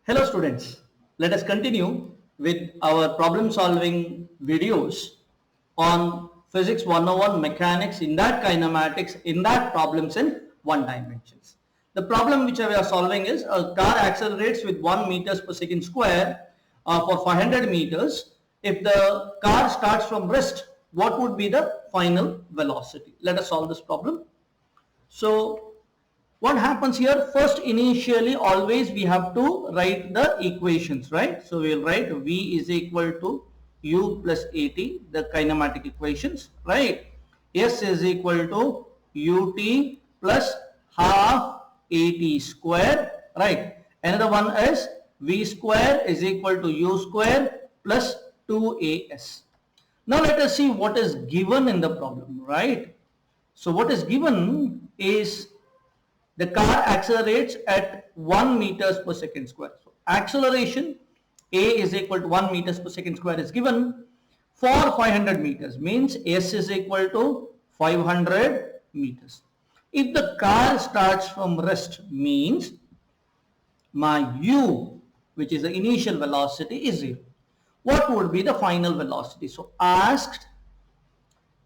Hello students, let us continue with our problem solving videos on physics 101 mechanics, in that kinematics, in that problems in one dimensions. The problem which we are solving is a car accelerates with 1 meters per second square for 500 meters. If the car starts from rest, what would be the final velocity? Let us solve this problem. So what happens here? First, initially always we have to write the equations, right? So we will write V is equal to U plus AT, the kinematic equations, right? S is equal to UT plus half AT square, right? Another one is V square is equal to U square plus 2AS. Now let us see what is given in the problem, right? So what is given is the car accelerates at 1 meters per second square. So acceleration A is equal to 1 meters per second square is given for 500 meters, means S is equal to 500 meters. If the car starts from rest, means my U, which is the initial velocity, is 0. What would be the final velocity? So asked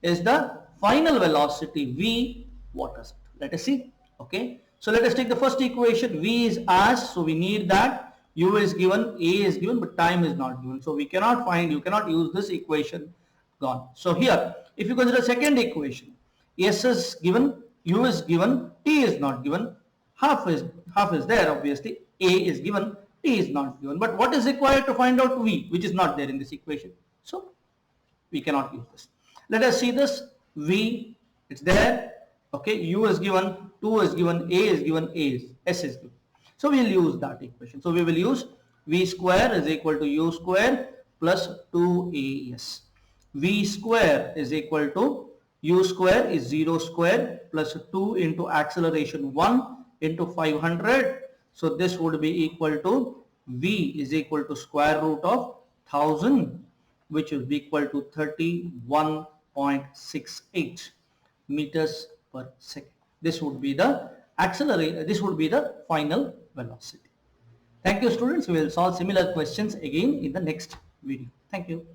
is the final velocity V, what is it? Let us see. Okay, so let us take the first equation. V is asked, so we need that. U is given, A is given, but time is not given, so we cannot find, you cannot use this equation, gone. So here if you consider second equation, S is given, U is given, T is not given, half is there, obviously A is given, T is not given, but what is required to find out V, which is not there in this equation, so we cannot use this. Let us see this. V, it's there. Okay, U is given, 2 is given, A is given, S is given. So we will use that equation. So we will use V square is equal to U square plus 2AS. V square is equal to U square is 0 square plus 2 into acceleration 1 into 500. So this would be equal to V is equal to square root of 1000, which will be equal to 31.68 meters per second. This would be the accelerator, this would be the final velocity. Thank you students, we will solve similar questions again in the next video. Thank you.